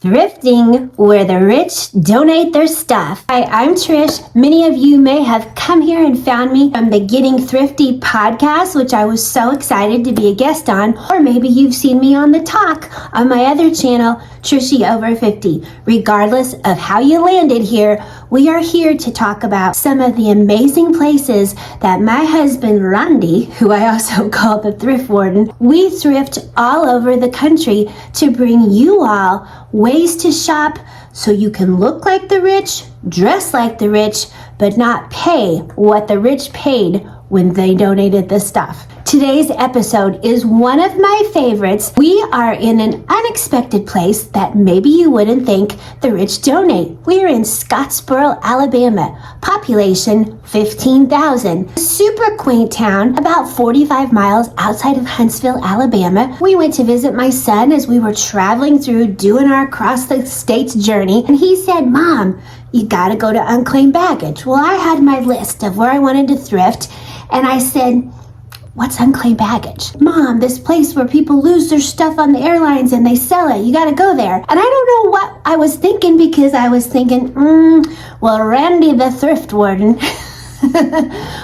Thrifting, where the rich donate their stuff. Hi, I'm Trish. Many of you may have come here and found me from the Getting Thrifty podcast, which I was so excited to be a guest on, or maybe you've seen me on The Talk on my other channel, Trishy Over 50. Regardless of how you landed here, we are here to talk about some of the amazing places that my husband, Randy, who I also call the thrift warden, we thrift all over the country to bring you all ways to shop so you can look like the rich, dress like the rich, but not pay what the rich paid when they donated the stuff. Today's episode is one of my favorites. We are in an unexpected place that maybe you wouldn't think the rich donate. We're in Scottsboro, Alabama, population 15,000. A super quaint town about 45 miles outside of Huntsville, Alabama. We went to visit my son as we were traveling through doing our across the states journey, and he said, "Mom, you gotta go to unclaimed baggage." Well, I had my list of where I wanted to thrift, and I said, "What's unclaimed baggage?" "Mom, this place where people lose their stuff on the airlines and they sell it. You got to go there." And I don't know what I was thinking, because I was thinking, well, Randy, the thrift warden,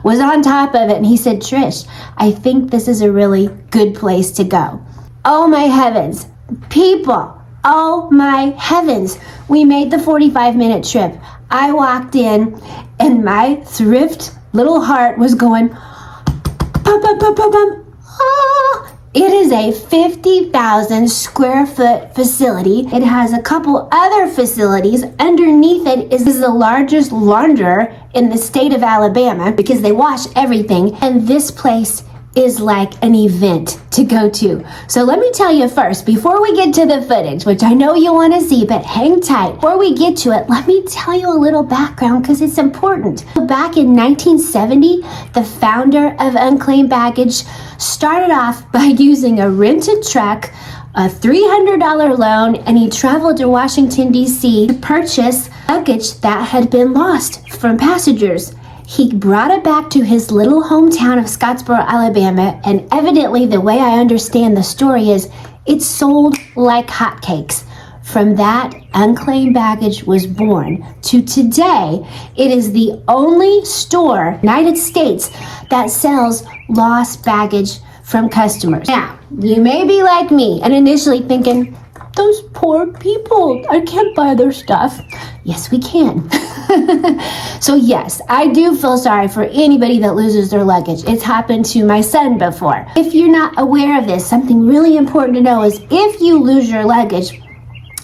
was on top of it. And he said, "Trish, I think this is a really good place to go." Oh my heavens, people. Oh my heavens. We made the 45-minute trip. I walked in and my thrift little heart was going, bum, bum, bum, bum, bum. Ah. It is a 50,000 square foot facility. It has a couple other facilities. Underneath it is the largest launderer in the state of Alabama, because they wash everything. And this place is like an event to go to. So let me tell you first, before we get to the footage, which I know you want to see, but hang tight. Before we get to it, let me tell you a little background, because it's important. Back in 1970, the founder of Unclaimed Baggage started off by using a rented truck, a $300 loan, and he traveled to Washington, D.C. to purchase luggage that had been lost from passengers. He brought it back to his little hometown of Scottsboro, Alabama, and evidently the way I understand the story is it sold like hotcakes. From that, Unclaimed Baggage was born. To today, it is the only store in the United States that sells lost baggage from customers. Now, you may be like me and initially thinking, those poor people, I can't buy their stuff. Yes, we can. So yes, I do feel sorry for anybody that loses their luggage. It's happened to my son before. If you're not aware of this, something really important to know is if you lose your luggage,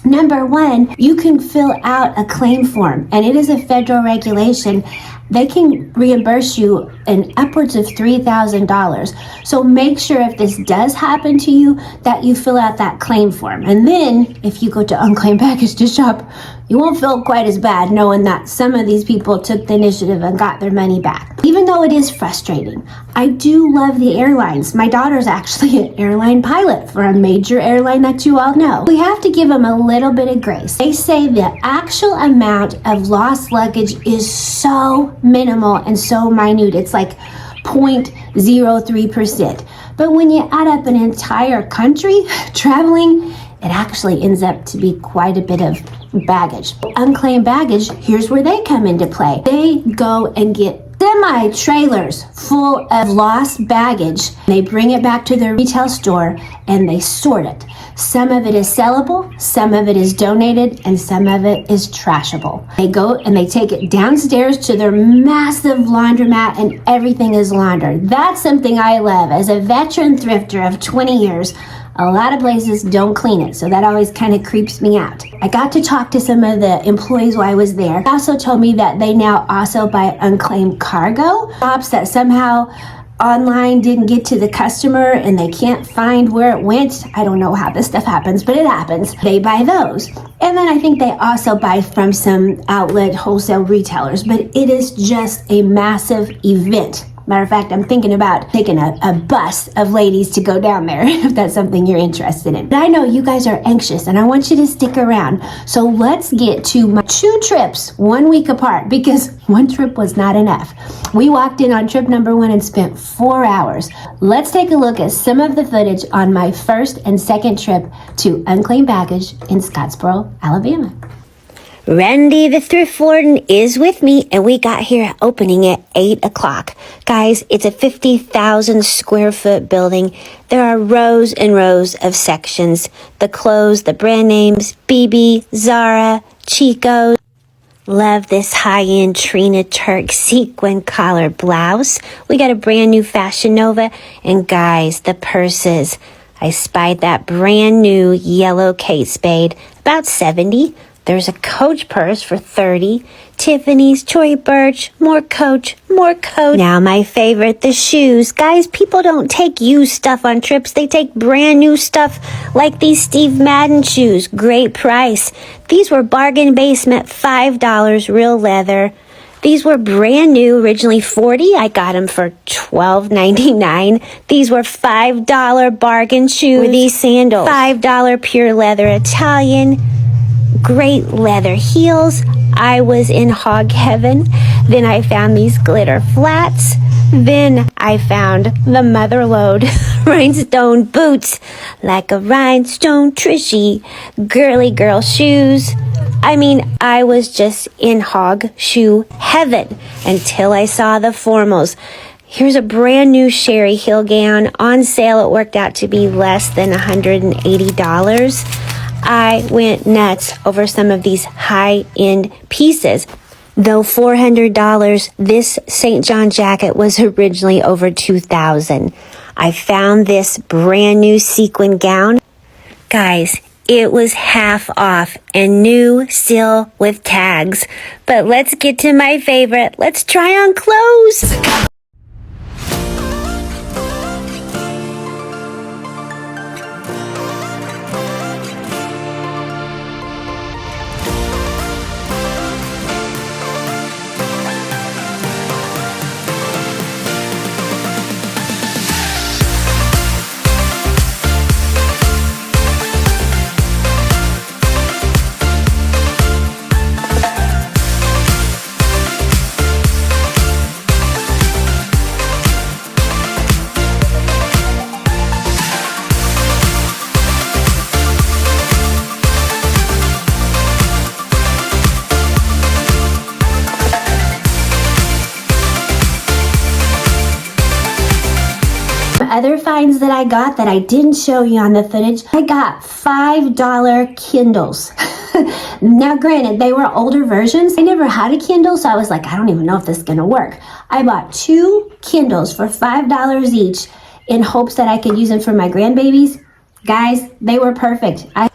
number one, you can fill out a claim form, and it is a federal regulation. They can reimburse you in upwards of $3,000. So make sure if this does happen to you that you fill out that claim form. And then if you go to Unclaimed Baggage to shop, you won't feel quite as bad knowing that some of these people took the initiative and got their money back. Even though it is frustrating, I do love the airlines. My daughter's actually an airline pilot for a major airline that you all know. We have to give them a little bit of grace. They say the actual amount of lost luggage is so minimal and so minute. It's like 0.03%. But when you add up an entire country traveling, it actually ends up to be quite a bit of baggage. Unclaimed Baggage, here's where they come into play. They go and get semi-trailers full of lost baggage. They bring it back to their retail store and they sort it. Some of it is sellable, some of it is donated, and some of it is trashable. They go and they take it downstairs to their massive laundromat and everything is laundered. That's something I love. As a veteran thrifter of 20 years, a lot of places don't clean it, so that always kind of creeps me out. I got to talk to some of the employees while I was there. They also told me that they now also buy unclaimed cargo, shops that somehow online didn't get to the customer and they can't find where it went. I don't know how this stuff happens, but it happens. They buy those. And then I think they also buy from some outlet wholesale retailers, but it is just a massive event. Matter of fact, I'm thinking about taking a bus of ladies to go down there if that's something you're interested in. But I know you guys are anxious and I want you to stick around. So let's get to my 2 trips 1 week apart because one trip was not enough. We walked in on trip number 1 and spent 4 hours. Let's take a look at some of the footage on my first and second trip to unclaimed baggage in Scottsboro, Alabama. Randy the thrift warden is with me, and we got here opening at 8 o'clock. Guys, it's a 50,000 square foot building. There are rows and rows of sections. The clothes, the brand names, BB, Zara, Chico. Love this high-end Trina Turk sequin collar blouse. We got a brand new Fashion Nova. And guys, the purses. I spied that brand new yellow Kate Spade, about 70. There's a Coach purse for 30. Tiffany's, Tory Burch, more Coach, more Coach. Now my favorite, the shoes. Guys, people don't take used stuff on trips. They take brand new stuff like these Steve Madden shoes. Great price. These were bargain basement, $5, real leather. These were brand new, originally $40. I got them for $12.99. These were $5 bargain shoes. These sandals, $5 pure leather Italian. Great leather heels. I was in hog heaven. Then I found these glitter flats. Then I found the Motherlode rhinestone boots, like a rhinestone Trishy, girly girl shoes. I mean, I was just in hog shoe heaven until I saw the formals. Here's a brand new Sherry Hill gown on sale. It worked out to be less than $180. I went nuts over some of these high-end pieces. Though $400, this St. John jacket was originally over $2,000. I found this brand new sequin gown. Guys, it was half off and new, still with tags. But let's get to my favorite. Let's try on clothes. Other finds that I got that I didn't show you on the footage, I got $5 Kindles. Now granted, they were older versions. I never had a Kindle, so I was like, I don't even know if this is gonna work. I bought 2 Kindles for $5 each in hopes that I could use them for my grandbabies. Guys, they were perfect. I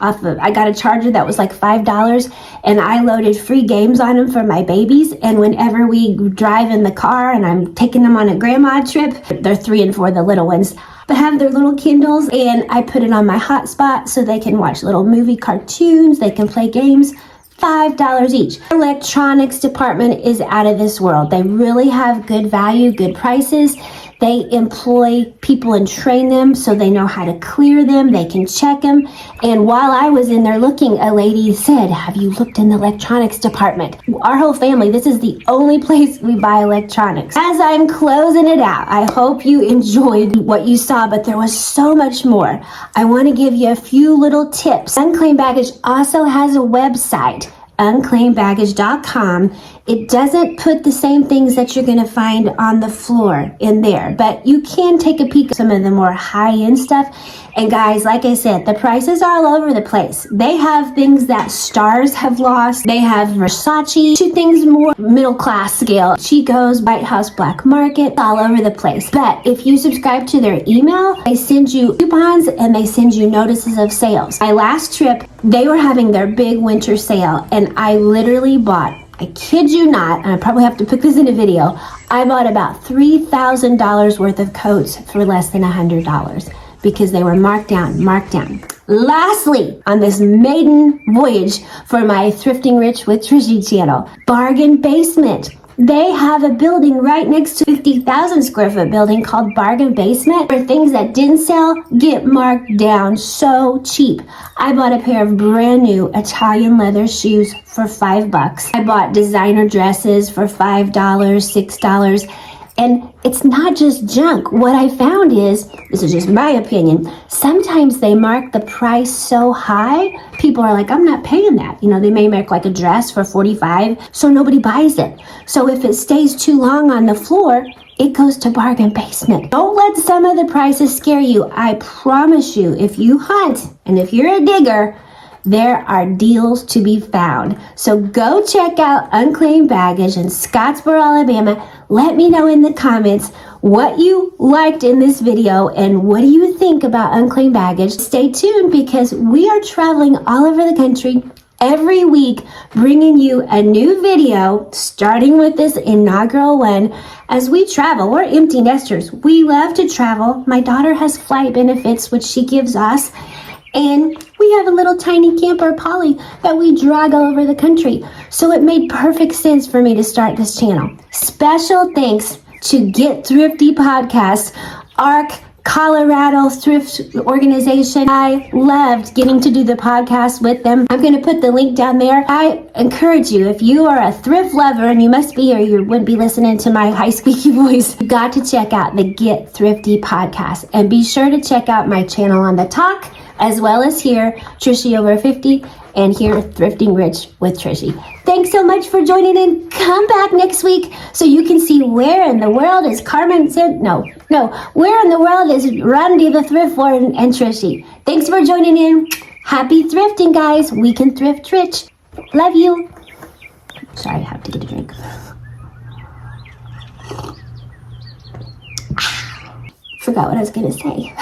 got a charger that was like $5 and I loaded free games on them for my babies. And whenever we drive in the car and I'm taking them on a grandma trip, they're 3 and 4, the little ones, but have their little Kindles, and I put it on my hotspot so they can watch little movie cartoons, they can play games. $5 each. Electronics department is out of this world. They really have good value, good prices. They employ people and train them so they know how to clear them. They can check them. And while I was in there looking, a lady said, have you looked in the electronics department? Our whole family, this is the only place we buy electronics. As I'm closing it out, I hope you enjoyed what you saw, but there was so much more. I want to give you a few little tips. Unclaimed Baggage also has a website, unclaimedbaggage.com. It doesn't put the same things that you're going to find on the floor in there, but you can take a peek at some of the more high-end stuff. And guys, like I said, the prices are all over the place. They have things that stars have lost. They have Versace, to things more middle-class scale. Chico's, White House Black Market, all over the place. But if you subscribe to their email, they send you coupons and they send you notices of sales. My last trip, they were having their big winter sale, and I literally bought, I kid you not, and I probably have to put this in a video, I bought about $3,000 worth of coats for less than $100 because they were marked down. Lastly, on this maiden voyage for my Thrifting Rich with Trishy channel, bargain basement. They have a building right next to 50,000 square foot building called Bargain Basement, where things that didn't sell get marked down so cheap. I bought a pair of brand new Italian leather shoes for $5. I bought designer dresses for $5, $6. And it's not just junk. What I found is, this is just my opinion, sometimes they mark the price so high, people are like, I'm not paying that. You know, they may make like a dress for $45, so nobody buys it. So if it stays too long on the floor, it goes to Bargain Basement. Don't let some of the prices scare you. I promise you, if you hunt and if you're a digger, there are deals to be found. So go check out Unclaimed Baggage in Scottsboro, Alabama. Let me know in the comments what you liked in this video and what do you think about Unclaimed Baggage. Stay tuned because we are traveling all over the country every week, bringing you a new video, starting with this inaugural one. As we travel, we're empty nesters. We love to travel. My daughter has flight benefits, which she gives us. And we have a little tiny camper, Polly, that we drag all over the country. So it made perfect sense for me to start this channel. Special thanks to Get Thrifty Podcast, ARC Colorado Thrift Organization. I loved getting to do the podcast with them. I'm going to put the link down there. I encourage you, if you are a thrift lover, and you must be or you wouldn't be listening to my high squeaky voice, you've got to check out the Get Thrifty Podcast. And be sure to check out my channel on the talk, as well as here, Trishy Over 50, and here, Thrifting Rich with Trishy. Thanks so much for joining in. Come back next week so you can see where in the world is Carmen, where in the world is Randy the Thrift Lord and Trishy. Thanks for joining in. Happy thrifting, guys. We can thrift rich. Love you. Sorry, I have to get a drink. Forgot what I was going to say.